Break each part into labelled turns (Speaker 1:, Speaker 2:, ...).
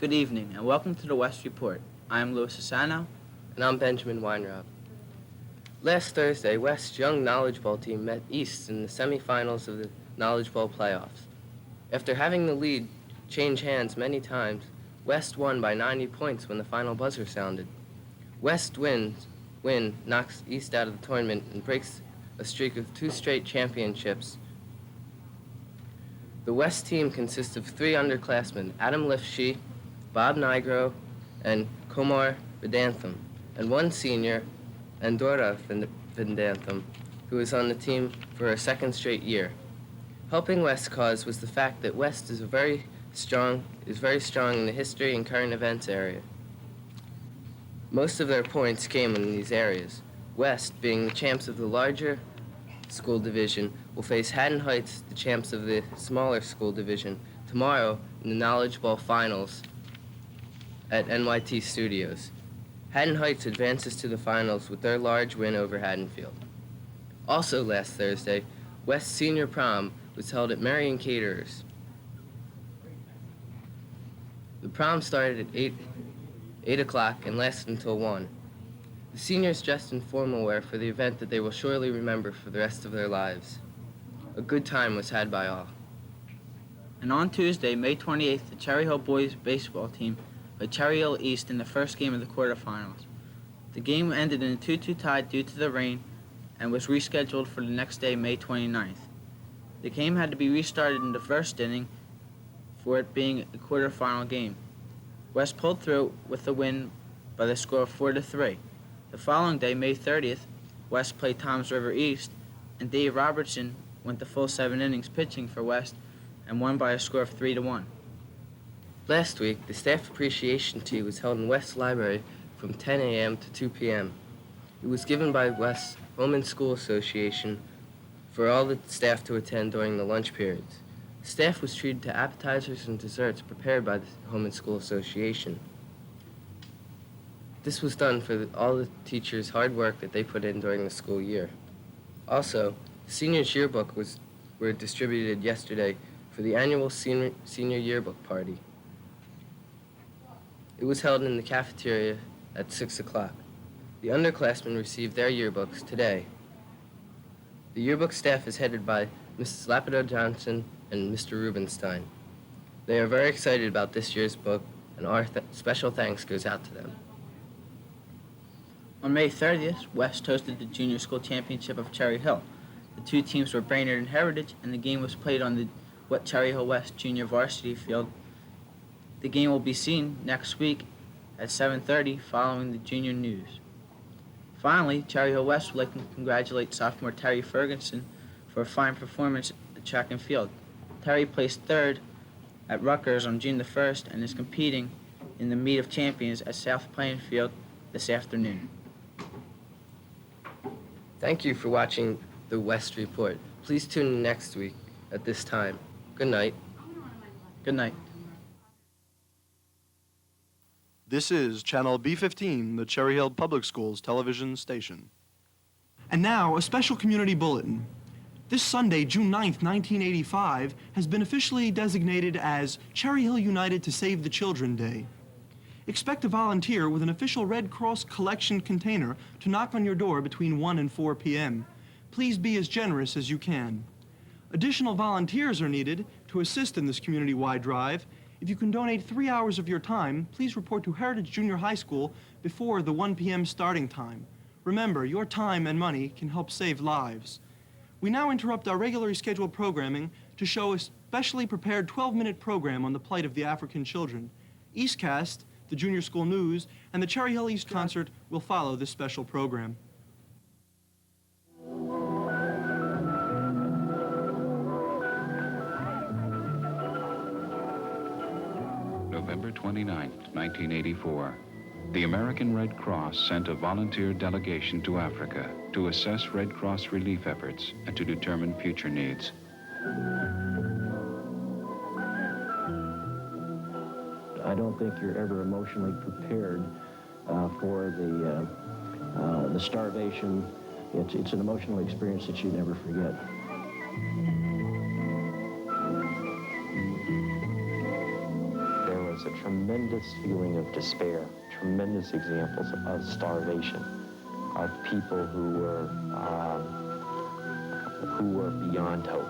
Speaker 1: Good evening, and welcome to the West Report. I am Louis Asano.
Speaker 2: And I'm Benjamin Weinraub. Last Thursday, West's young Knowledge Bowl team met East in the semifinals of the Knowledge Bowl playoffs. After having the lead change hands many times, West won by 90 points when the final buzzer sounded. West's win knocks East out of the tournament and breaks a streak of 2 straight championships. The West team consists of 3 underclassmen, Adam Lifshee, Bob Nigro, and Komar Vedantham, and 1 senior, Andorra Vedantham, who is on the team for a 2nd straight year. Helping West's cause was the fact that West is very strong in the history and current events area. Most of their points came in these areas. West, being the champs of the larger school division, will face Haddon Heights, the champs of the smaller school division, tomorrow in the Knowledge Bowl finals at NYT Studios. Haddon Heights advances to the finals with their large win over Haddonfield. Also last Thursday, West's senior prom was held at Marion Caterers. The prom started at 8 o'clock and lasted until 1. The seniors dressed in formal wear for the event that they will surely remember for the rest of their lives. A good time was had by all.
Speaker 1: And on Tuesday, May 28th, the Cherry Hill boys baseball team played Cherry Hill East in the first game of the quarterfinals. The game ended in a 2-2 tie due to the rain and was rescheduled for the next day, May 29th. The game had to be restarted in the first inning for it being a quarterfinal game. West pulled through with the win by the score of 4-3. The following day, May 30th, West played Toms River East, and Dave Robertson went the full 7 innings pitching for West and won by a score of 3-1.
Speaker 2: Last week, the staff appreciation tea was held in West Library from 10 a.m. to 2 p.m. It was given by West's Home and School Association for all the staff to attend during the lunch periods. The staff was treated to appetizers and desserts prepared by the Home and School Association. This was done for all the teachers' hard work that they put in during the school year. Also, the seniors' yearbook were distributed yesterday for the annual senior yearbook party. It was held in the cafeteria at 6 o'clock. The underclassmen received their yearbooks today. The yearbook staff is headed by Mrs. Lapido Johnson and Mr. Rubenstein. They are very excited about this year's book, and our special thanks goes out to them.
Speaker 1: On May 30th, West hosted the Junior School Championship of Cherry Hill. The 2 teams were Brainerd and Heritage, and the game was played on the Cherry Hill West Junior Varsity Field. The game will be seen next week at 7:30 following the junior news. Finally, Cherry Hill West would like to congratulate sophomore Terry Ferguson for a fine performance at track and field. Terry placed 3rd at Rutgers on June the 1st and is competing in the Meet of Champions at South Plainfield this afternoon.
Speaker 2: Thank you for watching the West Report. Please tune in next week at this time. Good night.
Speaker 1: Good night.
Speaker 3: This is Channel B15, the Cherry Hill Public Schools television station. And now, a special community bulletin. This Sunday, June 9th, 1985, has been officially designated as Cherry Hill United to Save the Children Day. Expect a volunteer with an official Red Cross collection container to knock on your door between 1 and 4 p.m. Please be as generous as you can. Additional volunteers are needed to assist in this community-wide drive. If you can donate 3 hours of your time, please report to Heritage Junior High School before the 1 p.m. starting time. Remember, your time and money can help save lives. We now interrupt our regularly scheduled programming to show a specially prepared 12-minute program on the plight of the African children. Eastcast, the Junior School News, and the Cherry Hill East Concert will follow this special program.
Speaker 4: November 29, 1984. The American Red Cross sent a volunteer delegation to Africa to assess Red Cross relief efforts and to determine future needs.
Speaker 5: I don't think you're ever emotionally prepared for the starvation. It's an emotional experience that you never forget.
Speaker 6: There was a
Speaker 5: tremendous feeling of despair, tremendous examples of starvation, of people who were beyond hope.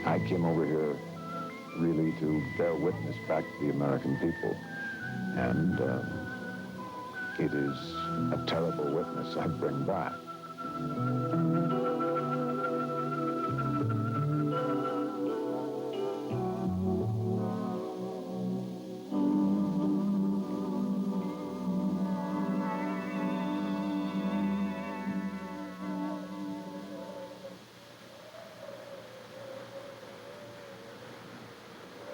Speaker 6: I came over here really to bear witness back to the American people, and it is a terrible witness I bring back.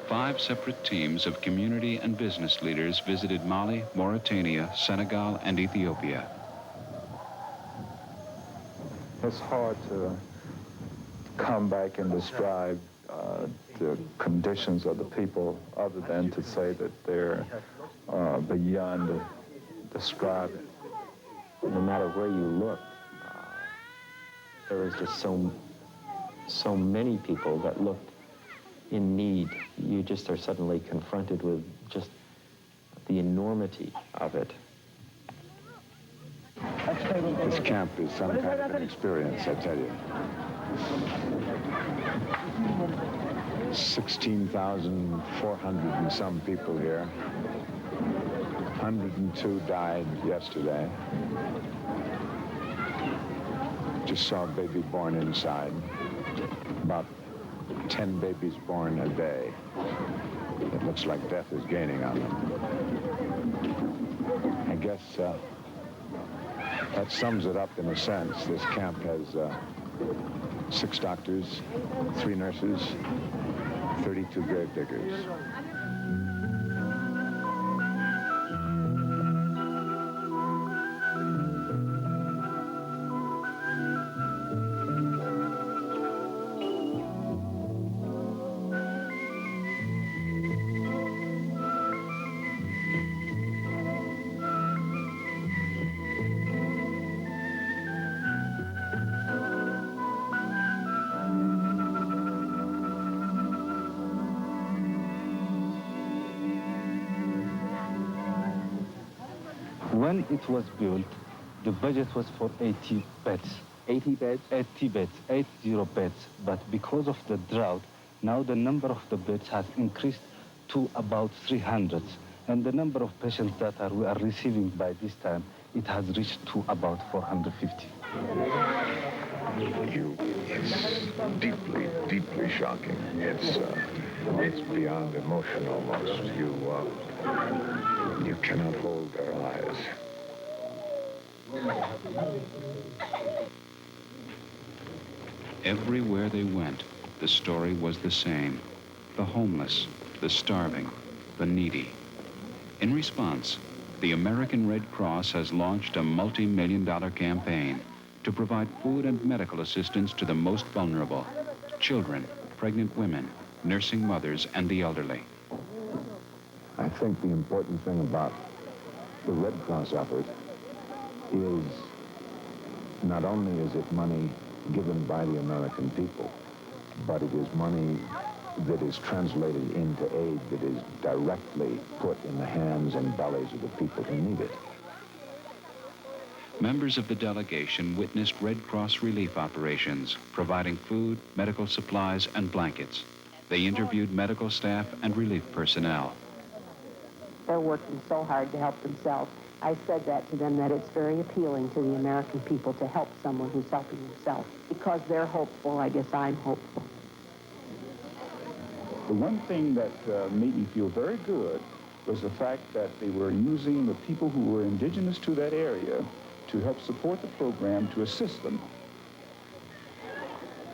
Speaker 4: 5 separate teams of community and business leaders visited Mali, Mauritania, Senegal, and Ethiopia.
Speaker 6: It's hard to come back and describe the conditions of the people other than to say that they're beyond describing.
Speaker 5: No matter where you look, there is just so many people that look in need. You just are suddenly confronted with just the enormity of it.
Speaker 6: This camp is some kind of an experience, I tell you. 16,400 and some people here. 102 died yesterday. Just saw a baby born inside. About 10 babies born a day. It looks like death is gaining on them. I guess that sums it up in a sense. This camp has 6 doctors, 3 nurses, 32 grave diggers.
Speaker 7: When it was built, the budget was for 80 beds.
Speaker 2: 80 beds?
Speaker 7: 80 beds, 80 beds. But because of the drought, now the number of the beds has increased to about 300. And the number of patients that we are receiving by this time, it has reached to about 450.
Speaker 6: It's deeply, deeply shocking. It's beyond emotion almost. You cannot hold their eyes.
Speaker 4: Everywhere they went, the story was the same. The homeless, the starving, the needy. In response, the American Red Cross has launched a multi-million-dollar campaign to provide food and medical assistance to the most vulnerable: children, pregnant women, nursing mothers, and the elderly.
Speaker 6: I think the important thing about the Red Cross effort is not only is it money given by the American people, but it is money that is translated into aid that is directly put in the hands and bellies of the people who need it.
Speaker 4: Members of the delegation witnessed Red Cross relief operations, providing food, medical supplies, and blankets. They interviewed medical staff and relief personnel.
Speaker 8: They're working so hard to help themselves. I said that to them, that it's very appealing to the American people to help someone who's helping himself. Because they're hopeful, I guess I'm hopeful.
Speaker 9: The one thing that made me feel very good was the fact that they were using the people who were indigenous to that area to help support the program, to assist them.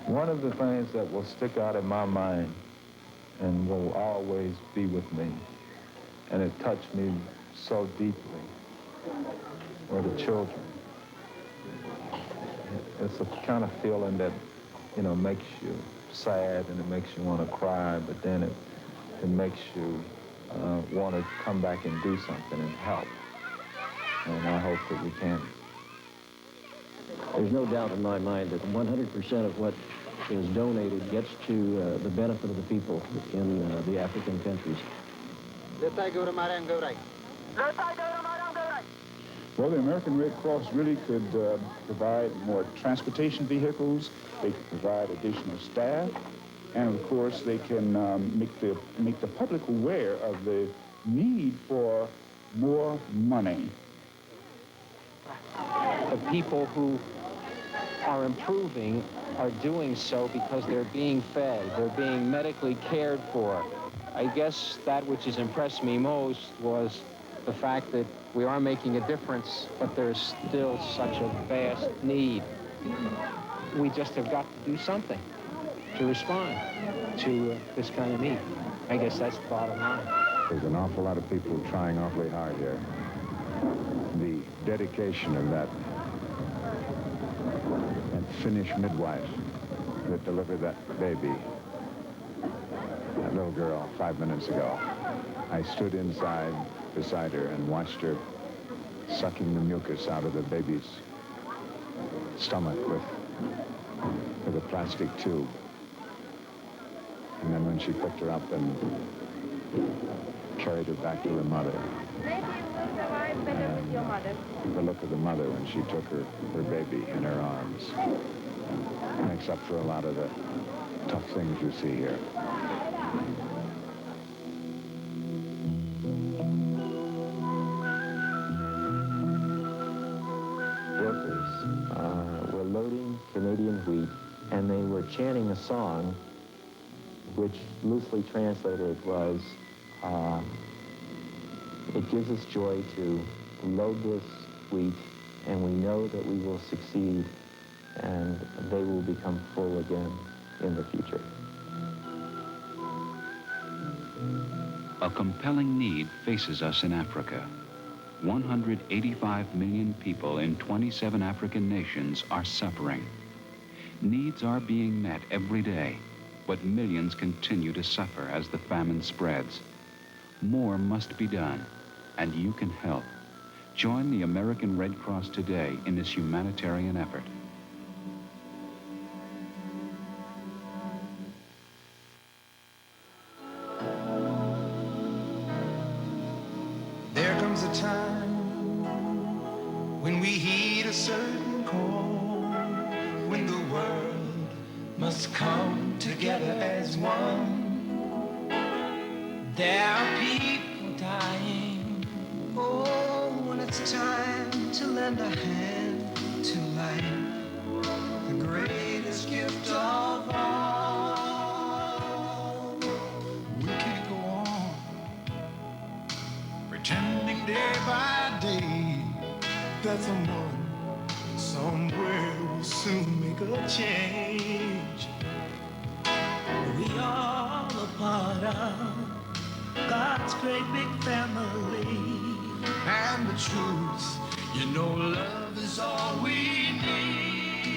Speaker 10: One of the things that will stick out in my mind and will always be with me, and it touched me so deeply, were the children. It's a kind of feeling that, makes you sad and it makes you want to cry, but then it makes you want to come back and do something and help. And I hope that we can.
Speaker 5: There's no doubt in my mind that 100% of what is donated gets to the benefit of the people in the African countries.
Speaker 9: Well, the American Red Cross really could provide more transportation vehicles. They could provide additional staff, and of course, they can make the public aware of the need for more money.
Speaker 11: The people who are improving are doing so because they're being fed, they're being medically cared for. I guess that which has impressed me most was the fact that we are making a difference, but there's still such a vast need. We just have got to do something to respond to this kind of need. I guess that's the bottom line.
Speaker 6: There's an awful lot of people trying awfully hard here. The dedication of that Finnish midwife that delivered that baby, that little girl, 5 minutes ago. I stood inside beside her and watched her sucking the mucus out of the baby's stomach with a plastic tube. And then when she picked her up and carried her back to her mother.
Speaker 12: Maybe you will survive better with your mother.
Speaker 6: The look of the mother when she took her baby in her arms makes up for a lot of the tough things you see here.
Speaker 5: Workers were loading Canadian wheat, and they were chanting a song which loosely translated was, it gives us joy to load this wheat, and we know that we will succeed, and they will become full again in the future.
Speaker 4: A compelling need faces us in Africa. 185 million people in 27 African nations are suffering. Needs are being met every day, but millions continue to suffer as the famine spreads. More must be done, and you can help. Join the American Red Cross today in this humanitarian effort.
Speaker 13: There comes a time when we heed a certain call, when the world must come together as one. There are people dying. Oh, when it's time to lend a hand to life, the greatest gift of all. We can't go on pretending day by day that someone somewhere will soon make a change. We all a part of God's great big family. And the truth, you know, love is all we need.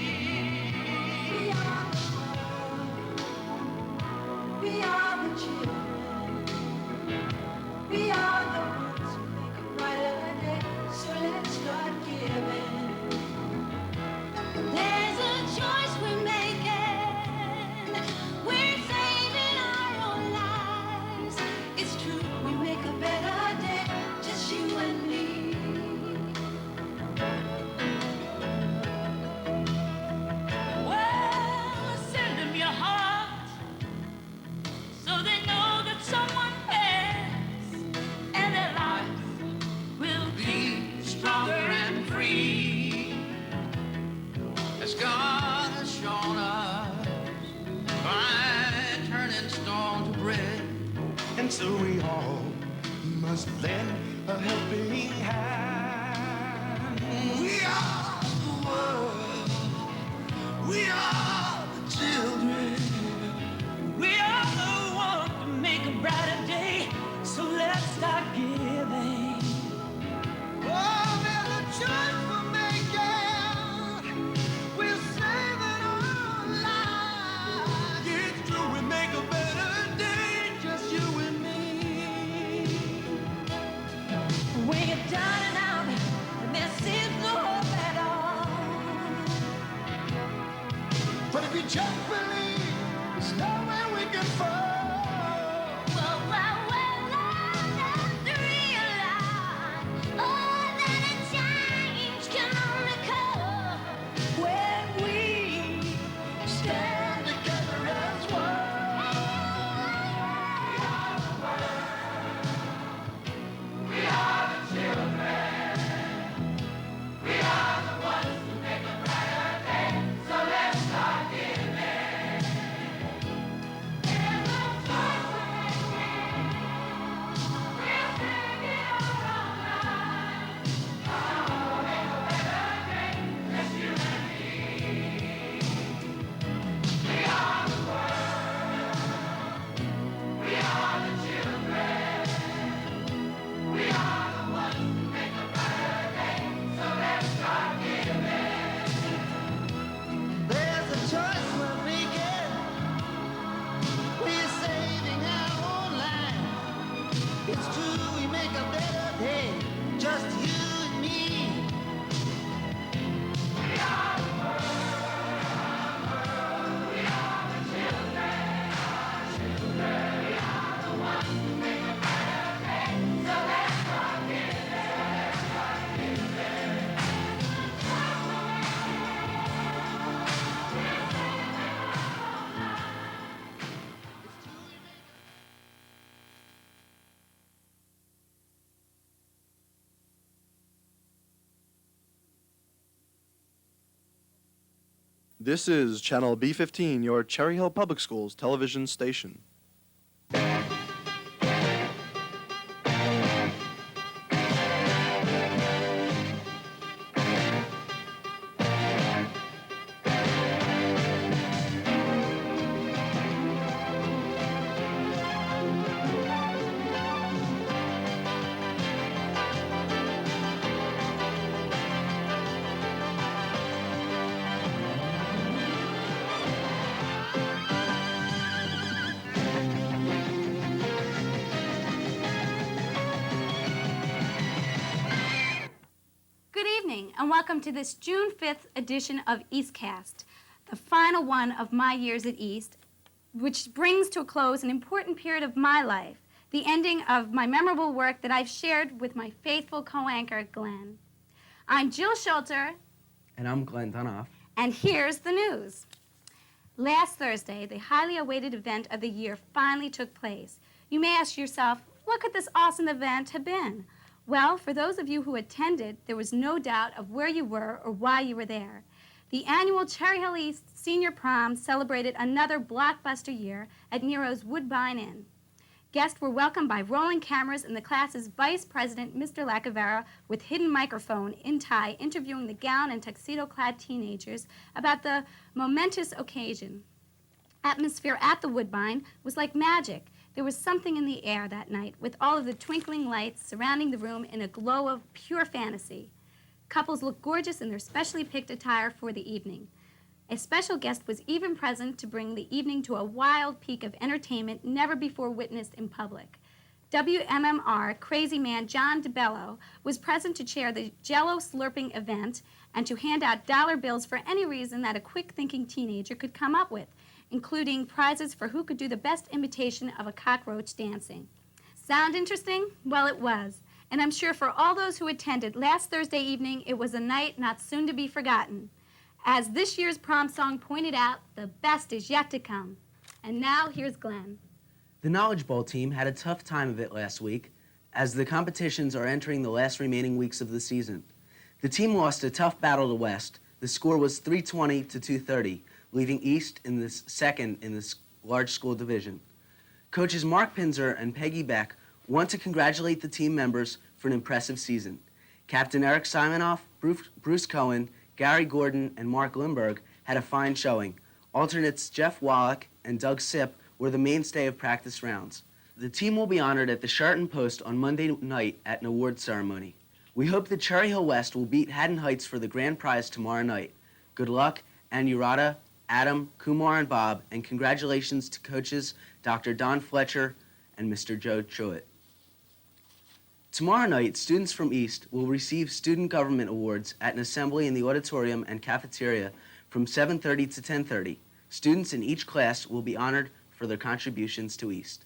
Speaker 14: We are the children. We are the ones who make a brighter day. So let's start giving. There's a choice we're making. We're saving our own lives. It's true, we make a better day, just you and me. Well, send them your heart, so they know that someone cares, and their lives will be stronger and free,
Speaker 13: As God has shown us by turning stone to bread. And so we all must lend a helping hand. We are the world. We are the children. We are the ones to make a brighter day. So let's start giving. Oh, there's a choice we're making. We're saving our lives. It's true, we make a better day, just you and me. just believe there's nowhere we can fall.
Speaker 3: This is Channel B15, your Cherry Hill Public Schools television station.
Speaker 15: And welcome to this June 5th edition of Eastcast, the final one of my years at East, which brings to a close an important period of my life, the ending of my memorable work that I've shared with my faithful co-anchor, Glenn. I'm Jill Schulter.
Speaker 2: And I'm Glenn Dunoff.
Speaker 15: And here's the news. Last Thursday, the highly awaited event of the year finally took place. You may ask yourself, what could this awesome event have been? Well, for those of you who attended, there was no doubt of where you were or why you were there. The annual Cherry Hill East Senior Prom celebrated another blockbuster year at Nero's Woodbine Inn. Guests were welcomed by rolling cameras and the class's vice president, Mr. Lacavera, with hidden microphone in tie, interviewing the gown and tuxedo-clad teenagers about the momentous occasion. Atmosphere at the Woodbine was like magic. There was something in the air that night, with all of the twinkling lights surrounding the room in a glow of pure fantasy. Couples looked gorgeous in their specially picked attire for the evening. A special guest was even present to bring the evening to a wild peak of entertainment never before witnessed in public. WMMR crazy man John DeBello was present to chair the Jell-O slurping event and to hand out dollar bills for any reason that a quick-thinking teenager could come up with, including prizes for who could do the best imitation of a cockroach dancing. Sound interesting? Well, it was. And I'm sure for all those who attended last Thursday evening, it was a night not soon to be forgotten. As this year's prom song pointed out, the best is yet to come. And now, here's Glenn.
Speaker 16: The Knowledge Bowl team had a tough time of it last week, as the competitions are entering the last remaining weeks of the season. The team lost a tough battle to West. The score was 320 to 230, leaving East in the second in this large school division. Coaches Mark Pinzer and Peggy Beck want to congratulate the team members for an impressive season. Captain Eric Simonoff, Bruce Cohen, Gary Gordon, and Mark Lindberg had a fine showing. Alternates Jeff Wallach and Doug Sipp were the mainstay of practice rounds. The team will be honored at the Sheraton Post on Monday night at an awards ceremony. We hope that Cherry Hill West will beat Haddon Heights for the grand prize tomorrow night. Good luck, Anurata, Adam, Kumar, and Bob, and congratulations to coaches Dr. Don Fletcher and Mr. Joe Truitt. Tomorrow night, students from East will receive Student Government Awards at an assembly in the auditorium and cafeteria from 7:30 to 10:30. Students in each class will be honored for their contributions to East.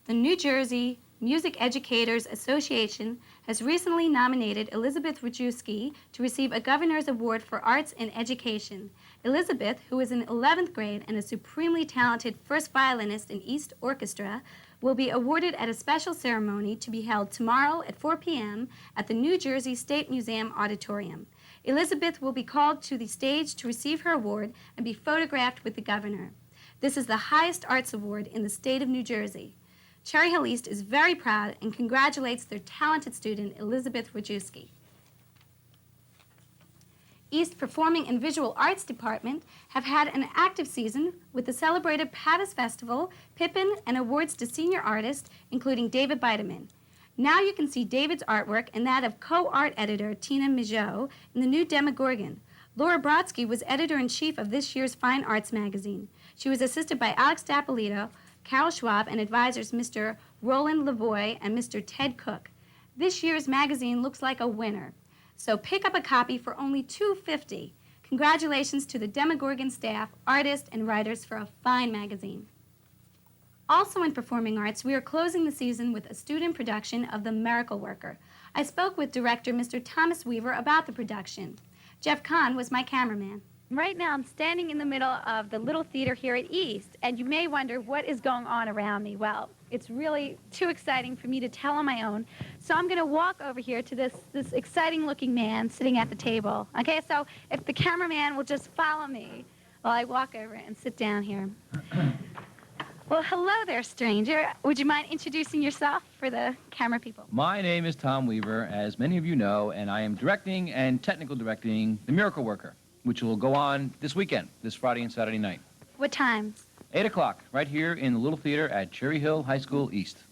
Speaker 15: The New Jersey Music Educators Association has recently nominated Elizabeth Rajewski to receive a Governor's Award for Arts in Education. Elizabeth, who is in 11th grade and a supremely talented first violinist in East Orchestra, will be awarded at a special ceremony to be held tomorrow at 4 p.m. at the New Jersey State Museum Auditorium. Elizabeth will be called to the stage to receive her award and be photographed with the governor. This is the highest arts award in the state of New Jersey. Cherry Hill East is very proud and congratulates their talented student, Elizabeth Rajewski. East Performing and Visual Arts Department have had an active season with the celebrated Pavis Festival, Pippin, and awards to senior artists, including David Bideman. Now you can see David's artwork and that of co-art editor Tina Migeot in the new Demogorgon. Laura Brodsky was editor-in-chief of this year's Fine Arts magazine. She was assisted by Alex Dapolito, Carol Schwab, and advisors Mr. Roland Lavoie and Mr. Ted Cook. This year's magazine looks like a winner, so pick up a copy for only $2.50. Congratulations to the Demogorgon staff, artists, and writers for a fine magazine. Also in performing arts, we are closing the season with a student production of The Miracle Worker. I spoke with director Mr. Thomas Weaver about the production. Jeff Kahn was my cameraman.
Speaker 17: Right now, I'm standing in the middle of the Little Theater here at East, and you may wonder what is going on around me. Well, it's really too exciting for me to tell on my own, so I'm going to walk over here to this exciting-looking man sitting at the table. Okay, so if the cameraman will just follow me while I walk over and sit down here. Well, hello there, stranger. Would you mind introducing yourself for the camera people?
Speaker 18: My name is Tom Weaver, as many of you know, and I am directing and technical directing The Miracle Worker, which will go on this weekend, this Friday and Saturday night.
Speaker 17: What times?
Speaker 18: 8 o'clock, right here in the Little Theater at Cherry Hill High School East.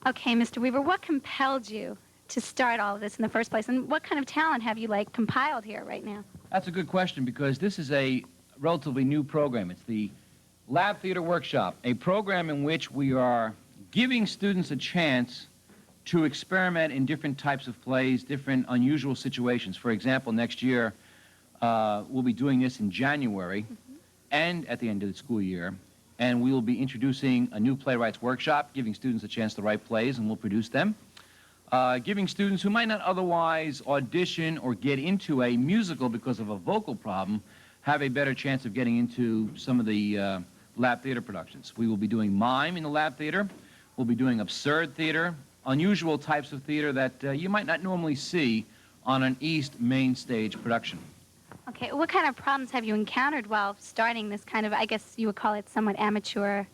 Speaker 17: Okay, Mr. Weaver, what compelled you to start all of this in the first place, and what kind of talent have you, compiled here right now?
Speaker 18: That's a good question, because this is a relatively new program. It's the Lab Theater Workshop, a program in which we are giving students a chance to experiment in different types of plays, different unusual situations. For example, next year, we'll be doing this in January and at the end of the school year, and we will be introducing a new playwrights workshop, giving students a chance to write plays, and we'll produce them. Giving students who might not otherwise audition or get into a musical because of a vocal problem have a better chance of getting into some of the lab theater productions. We will be doing mime in the lab theater. We'll be doing absurd theater, unusual types of theater that you might not normally see on an East main stage production.
Speaker 17: Okay, what kind of problems have you encountered while starting this kind of, I guess you would call it somewhat amateur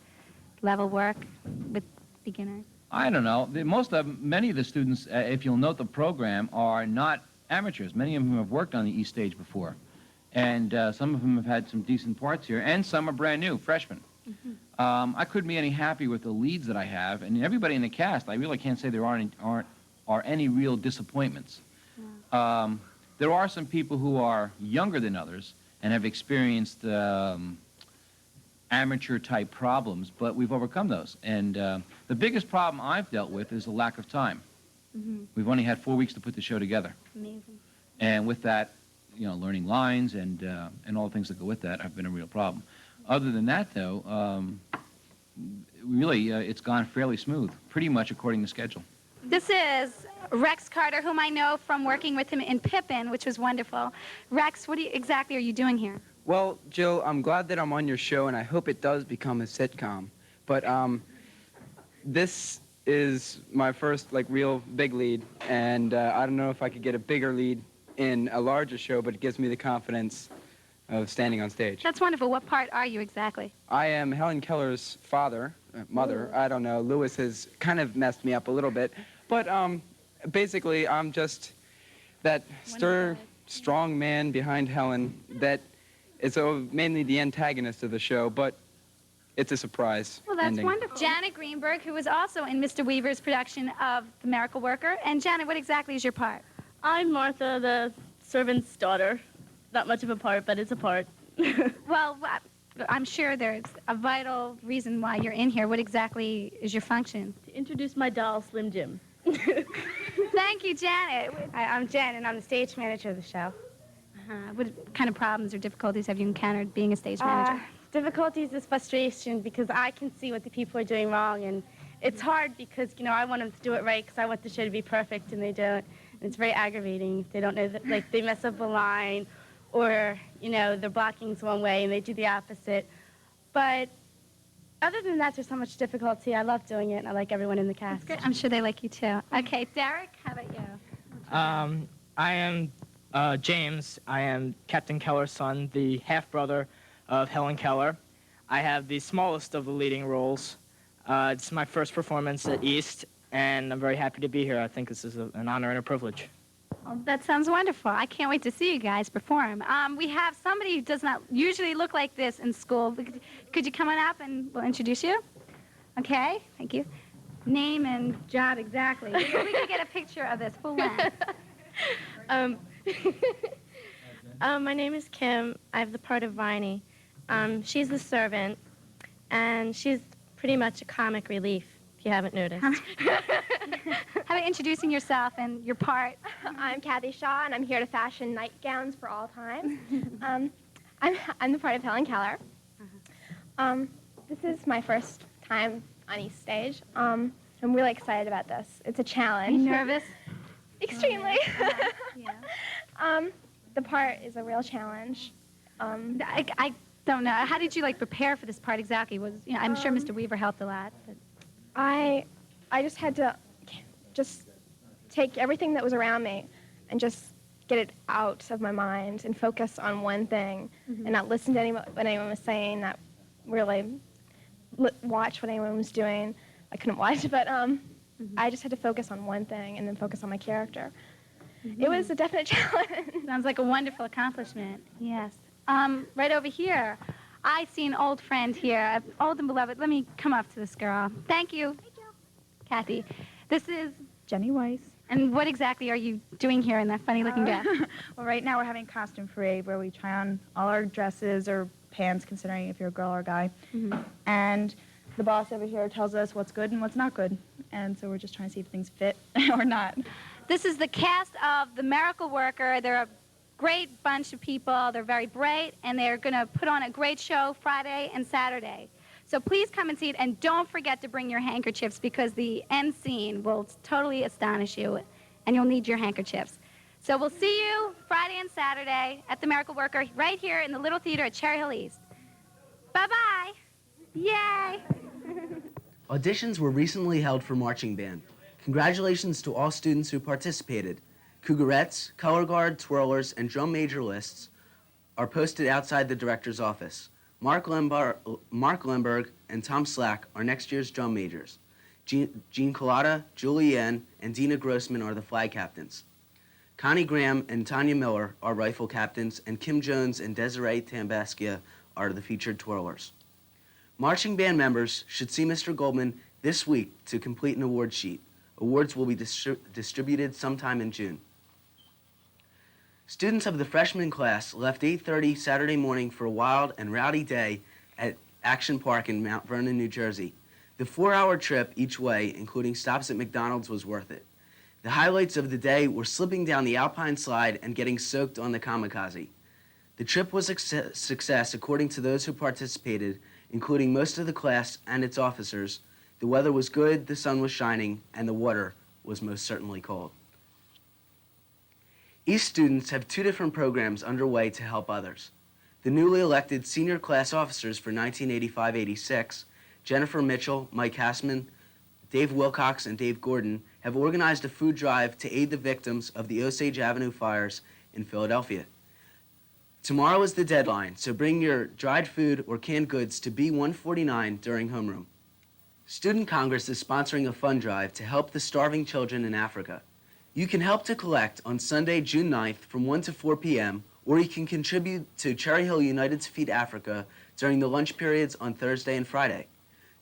Speaker 17: level work with beginners?
Speaker 18: I don't know. Many of the students, if you'll note the program, are not amateurs. Many of them have worked on the East stage before. And some of them have had some decent parts here, and some are brand new, freshmen. I couldn't be any happier with the leads that I have, and everybody in the cast. I really can't say there are any real disappointments. There are some people who are younger than others and have experienced amateur-type problems, but we've overcome those. And the biggest problem I've dealt with is the lack of time. We've only had 4 weeks to put the show together.
Speaker 17: Amazing.
Speaker 18: And with that, learning lines and all the things that go with that have been a real problem. Other than that, though, really, it's gone fairly smooth, pretty much according to schedule.
Speaker 17: This is Rex Carter, whom I know from working with him in Pippin, which was wonderful. Rex, what exactly are you doing here?
Speaker 19: Well, Jill, I'm glad that I'm on your show, and I hope it does become a sitcom. But this is my first, real big lead, and I don't know if I could get a bigger lead in a larger show, but it gives me the confidence of standing on stage.
Speaker 17: That's wonderful. What part are you exactly?
Speaker 19: I am Helen Keller's mother. I don't know. Lewis has kind of messed me up a little bit. But basically, I'm just that strong man behind Helen that is mainly the antagonist of the show, but it's a surprise.
Speaker 17: Well, that's
Speaker 19: ending.
Speaker 17: wonderful. Janet Greenberg, who was also in Mr. Weaver's production of The Miracle Worker. And Janet, what exactly is your part?
Speaker 20: I'm Martha, the servant's daughter. Not much of a part, but it's a part.
Speaker 17: Well, I'm sure there's a vital reason why you're in here. What exactly is your function?
Speaker 20: To introduce my doll, Slim Jim.
Speaker 17: Thank you, Janet.
Speaker 21: I'm Jen, and I'm the stage manager of the show.
Speaker 17: What kind of problems or difficulties have you encountered being a stage manager?
Speaker 20: Difficulties is frustration because I can see what the people are doing wrong, and it's hard because, you know, I want them to do it right because I want the show to be perfect, and they don't. And it's very aggravating if they don't know that, like, they mess up a line or, you know, they're blocking one way and they do the opposite. But other than that, there's so much difficulty. I love doing it, and I like everyone in the cast.
Speaker 17: Good. I'm sure they like you too. Okay, Derek, how about you?
Speaker 21: I am James. I am Captain Keller's son, the half-brother of Helen Keller. I have the smallest of the leading roles. It's my first performance at East, and I'm very happy to be here. I think this is an honor and a privilege.
Speaker 17: Well, that sounds wonderful. I can't wait to see you guys perform. We have somebody who does not usually look like this in school. Could you come on up and we'll introduce you? Okay, thank you. Name and job exactly. We can get a picture of this full length.
Speaker 20: My name is Kim. I have the part of Viney. She's the servant, and she's pretty much a comic relief, if you haven't noticed.
Speaker 17: How about introducing yourself and your part?
Speaker 22: I'm Kathy Shaw, and I'm here to fashion nightgowns for all times. I'm the part of Helen Keller. This is my first time on East Stage. I'm really excited about this. It's a challenge.
Speaker 17: Are you nervous?
Speaker 22: Extremely.
Speaker 17: Yeah.
Speaker 22: The part is a real challenge.
Speaker 17: I don't know. How did you prepare for this part exactly? I'm sure Mr. Weaver helped a lot. But
Speaker 22: I just had to take everything that was around me and just get it out of my mind and focus on one thing and not listen to what anyone was saying, not really watch what anyone was doing. I couldn't watch, but I just had to focus on one thing and then focus on my character. It was a definite challenge.
Speaker 17: Sounds like a wonderful accomplishment. Yes. Right over here, I see an old friend here, old and beloved. Let me come up to this girl. Thank you. Thank you. Kathy. This is
Speaker 23: Jenny Weiss.
Speaker 17: And what exactly are you doing here in that funny-looking dress?
Speaker 23: Well, right now we're having costume parade where we try on all our dresses or pants, considering if you're a girl or a guy. And the boss over here tells us what's good and what's not good. And so we're just trying to see if things fit or not.
Speaker 17: This is the cast of The Miracle Worker. They're a great bunch of people. They're very bright, and they're going to put on a great show Friday and Saturday. So please come and see it, and don't forget to bring your handkerchiefs because the end scene will totally astonish you, and you'll need your handkerchiefs. So we'll see you Friday and Saturday at The Miracle Worker right here in the Little Theater at Cherry Hill East. Bye-bye. Yay.
Speaker 16: Auditions were recently held for marching band. Congratulations to all students who participated. Cougarettes, color guard, twirlers, and drum major lists are posted outside the director's office. Mark Lemberg and Tom Slack are next year's drum majors. Jean Collada, Julie Yen, and Dina Grossman are the flag captains. Connie Graham and Tanya Miller are rifle captains, and Kim Jones and Desiree Tambaskia are the featured twirlers. Marching band members should see Mr. Goldman this week to complete an award sheet. Awards will be distributed sometime in June. Students of the freshman class left 8:30 Saturday morning for a wild and rowdy day at Action Park in Mount Vernon, New Jersey. The 4-hour trip each way, including stops at McDonald's, was worth it. The highlights of the day were slipping down the Alpine slide and getting soaked on the Kamikaze. The trip was a success according to those who participated, including most of the class and its officers. The weather was good, the sun was shining, and the water was most certainly cold. East students have 2 different programs underway to help others. The newly elected senior class officers for 1985-86, Jennifer Mitchell, Mike Hassman, Dave Wilcox, and Dave Gordon, have organized a food drive to aid the victims of the Osage Avenue fires in Philadelphia. Tomorrow is the deadline, so bring your dried food or canned goods to B149 during homeroom. Student Congress is sponsoring a fund drive to help the starving children in Africa. You can help to collect on Sunday, June 9th from 1 to 4 p.m., or you can contribute to Cherry Hill United to Feed Africa during the lunch periods on Thursday and Friday.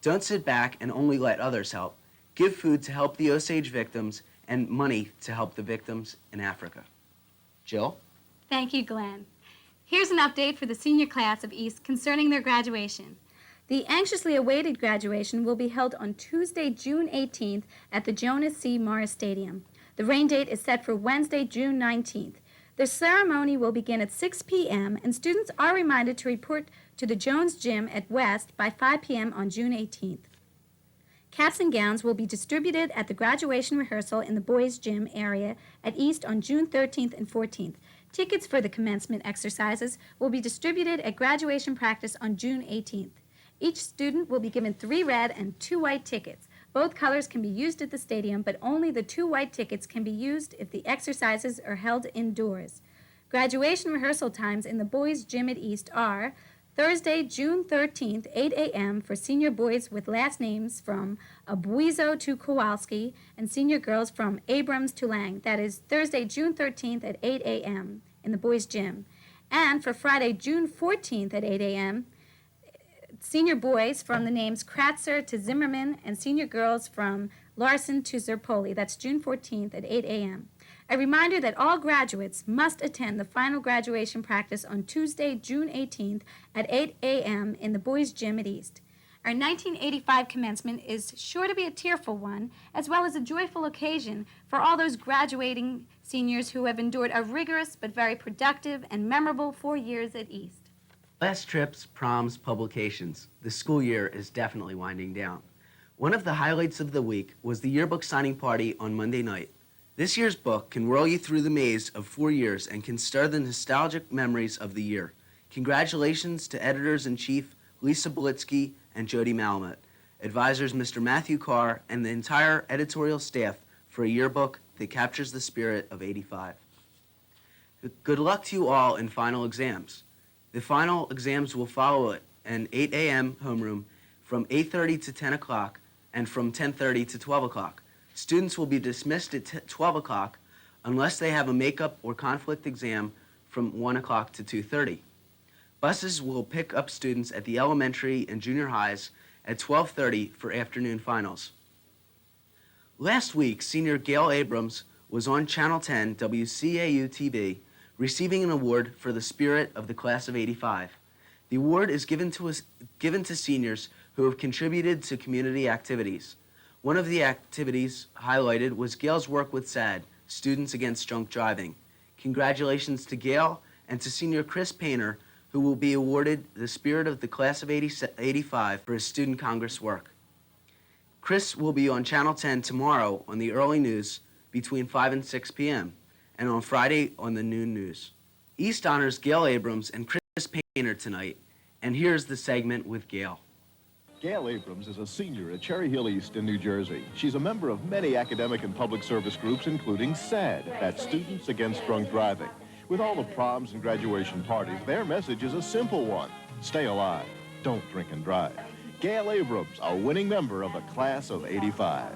Speaker 16: Don't sit back and only let others help. Give food to help the Osage victims and money to help the victims in Africa. Jill?
Speaker 15: Thank you, Glenn. Here's an update for the senior class of East concerning their graduation. The anxiously awaited graduation will be held on Tuesday, June 18th at the Jonas C. Morris Stadium. The rain date is set for Wednesday, June 19th. The ceremony will begin at 6 p.m., and students are reminded to report to the Jones Gym at West by 5 p.m. on June 18th. Caps and gowns will be distributed at the graduation rehearsal in the boys' gym area at East on June 13th and 14th. Tickets for the commencement exercises will be distributed at graduation practice on June 18th. Each student will be given 3 red and 2 white tickets. Both colors can be used at the stadium, but only the 2 white tickets can be used if the exercises are held indoors. Graduation rehearsal times in the boys' gym at East are Thursday, June 13th, 8 a.m. for senior boys with last names from Abuizo to Kowalski, and senior girls from Abrams to Lang. That is Thursday, June 13th at 8 a.m. in the boys' gym. And for Friday, June 14th at 8 a.m., senior boys from the names Kratzer to Zimmerman, and senior girls from Larson to Zerpoli. That's June 14th at 8 a.m. A reminder that all graduates must attend the final graduation practice on Tuesday, June 18th at 8 a.m. in the boys' gym at East. Our 1985 commencement is sure to be a tearful one, as well as a joyful occasion for all those graduating seniors who have endured a rigorous but very productive and memorable 4 years at East.
Speaker 16: Class trips, proms, publications. The school year is definitely winding down. One of the highlights of the week was the yearbook signing party on Monday night. This year's book can whirl you through the maze of 4 years and can stir the nostalgic memories of the year. Congratulations to Editors-in-Chief Lisa Belitsky and Jody Malamet, advisors Mr. Matthew Carr, and the entire editorial staff for a yearbook that captures the spirit of '85. Good luck to you all in final exams. The final exams will follow at an 8 a.m. homeroom from 8:30 to 10 o'clock and from 10:30 to 12 o'clock. Students will be dismissed at 12 o'clock unless they have a makeup or conflict exam from 1 o'clock to 2:30. Buses will pick up students at the elementary and junior highs at 12:30 for afternoon finals. Last week, senior Gail Abrams was on Channel 10 WCAU-TV receiving an award for the spirit of the class of '85. The award is given to seniors who have contributed to community activities. One of the activities highlighted was Gail's work with SAD, Students Against Drunk Driving. Congratulations to Gail and to senior Chris Painter, who will be awarded the Spirit of the Class of '85 for his Student Congress work. Chris will be on Channel 10 tomorrow on the early news between 5 and 6 p.m., and on Friday on the noon news. East honors Gail Abrams and Chris Painter tonight, and here's the segment with Gail.
Speaker 1: Gail Abrams is a senior at Cherry Hill East in New Jersey. She's a member of many academic and public service groups, including SAD, that's Students Against Drunk Driving. With all the proms and graduation parties, their message is a simple one. Stay alive. Don't drink and drive. Gail Abrams, a winning member of the class of '85.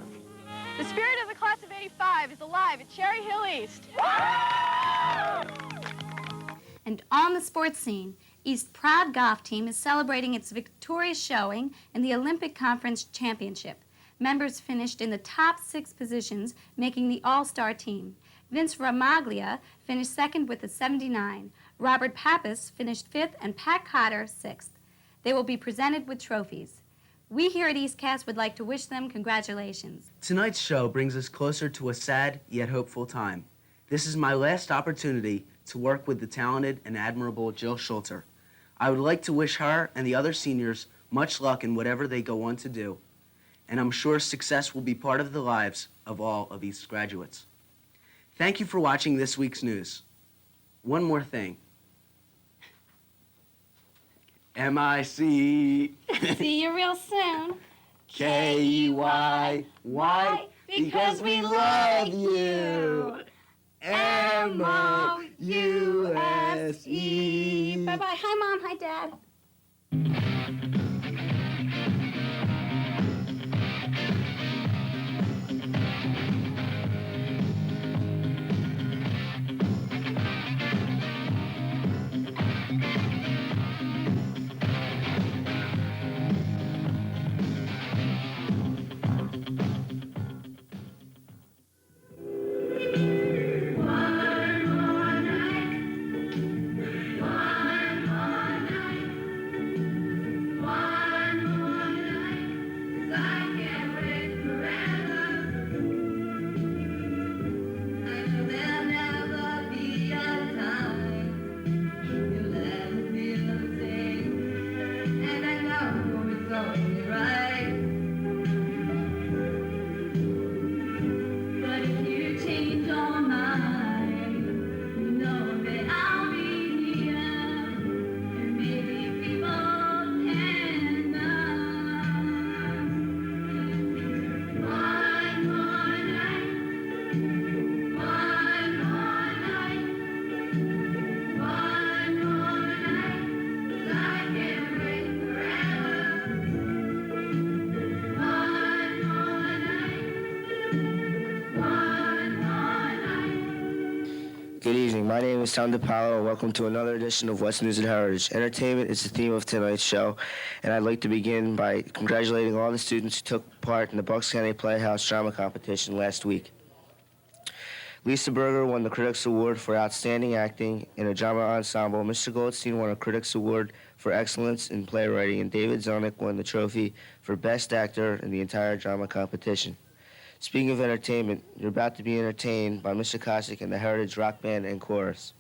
Speaker 7: The spirit of the class of '85 is alive at Cherry Hill East.
Speaker 15: And on the sports scene, East's proud golf team is celebrating its victorious showing in the Olympic Conference Championship. Members finished in the top 6 positions, making the all-star team. Vince Ramaglia finished second with a 79. Robert Pappas finished 5th, and Pat Cotter 6th. They will be presented with trophies. We here at Eastcast would like to wish them congratulations.
Speaker 16: Tonight's show brings us closer to a sad yet hopeful time. This is my last opportunity to work with the talented and admirable Jill Schulter. I would like to wish her and the other seniors much luck in whatever they go on to do, and I'm sure success will be part of the lives of all of East graduates. Thank you for watching this week's news. One more thing. M-I-C.
Speaker 15: See you real soon.
Speaker 16: K-E-Y. Why? Because we love you. M-O-U-S-E.
Speaker 15: Bye-bye. Hi, Mom. Hi, Dad.
Speaker 8: Good evening. My name is Tom DePaolo, and welcome to another edition of What's News at Heritage. Entertainment is the theme of tonight's show, and I'd like to begin by congratulating all the students who took part in the Bucks County Playhouse Drama Competition last week. Lisa Berger won the Critics Award for Outstanding Acting in a Drama Ensemble. Mr. Goldstein won a Critics Award for Excellence in Playwriting, and David Zonick won the trophy for Best Actor in the entire drama competition. Speaking of entertainment, you're about to be entertained by Mr. Kosick and the Heritage Rock Band and Chorus.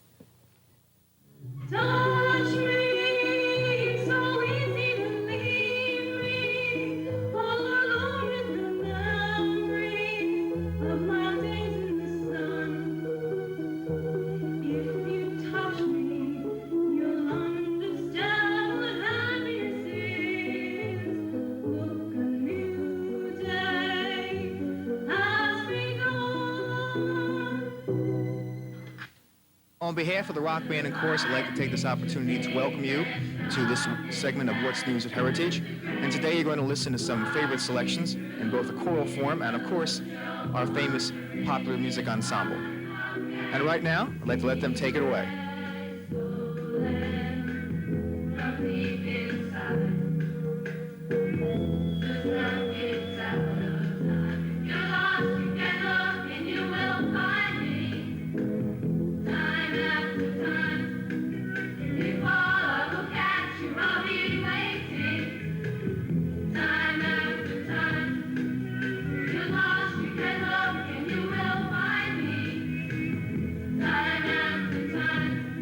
Speaker 14: Touch me, so easy to leave me, all alone in the memory of my days in the sun. If you touch me, you'll understand what happiness is. Look, a new day has begun.
Speaker 9: On behalf of the Rock Band and Chorus, I'd like to take this opportunity to welcome you to this segment of What's News at Heritage. And today you're going to listen to some favorite selections in both the choral form and, of course, our famous popular music ensemble. And right now, I'd like to let them take it away.
Speaker 14: Time after time,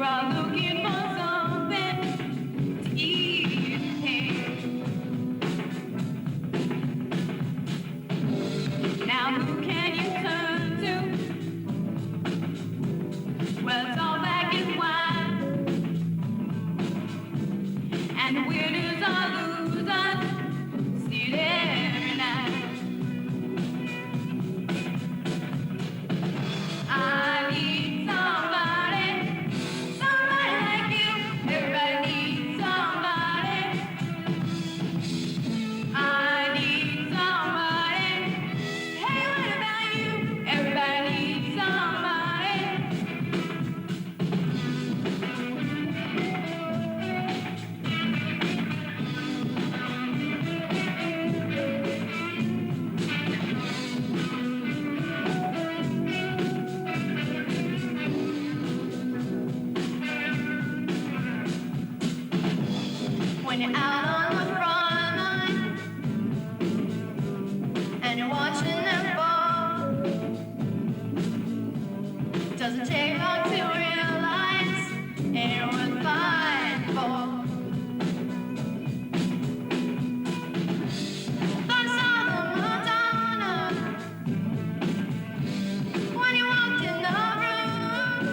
Speaker 14: are looking for something to eat. Now who can you turn to? Well, it's all black and white, and the winners are losers. See it every night. I need somebody, somebody like you. Everybody needs somebody. I need somebody. Hey, what about you? Everybody needs somebody. When you're out on the front line and you're watching them fall, doesn't take long to realize it ain't worth fighting for. Thought I saw the Madonna when you walked in the room,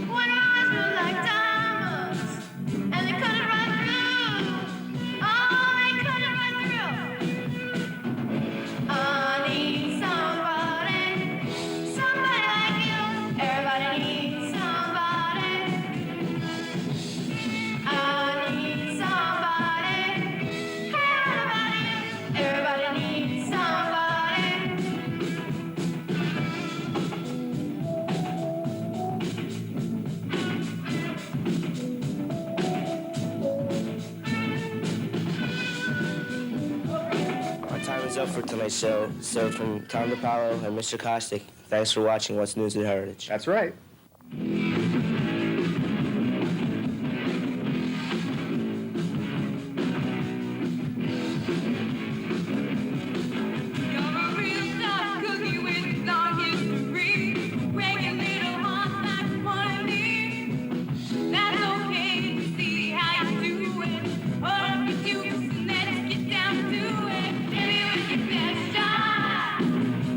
Speaker 14: when her eyes were like diamonds. And they cut it right through. Oh, they cut it right through. I need somebody, somebody like you. Everybody needs somebody. I need somebody. Hey, what about you? Everybody needs somebody.
Speaker 8: Our time is up for tonight's show. So from Tom DePaulo and Mr. Kostick, thanks for watching What's News at Heritage.
Speaker 9: That's right.
Speaker 14: You're a real tough cookie with long history. Breaking little hearts like one of these. That's okay to see how you do it. Or if you do, so let's get down to it. Hit me with your best shot.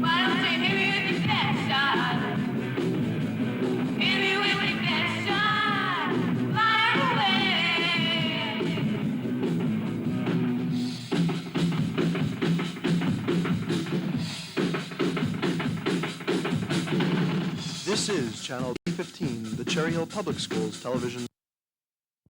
Speaker 14: Why don't you hit me with your best shot? Hit me with your best shot. Fire away.
Speaker 3: This is Channel B15, the Cherry Hill Public Schools television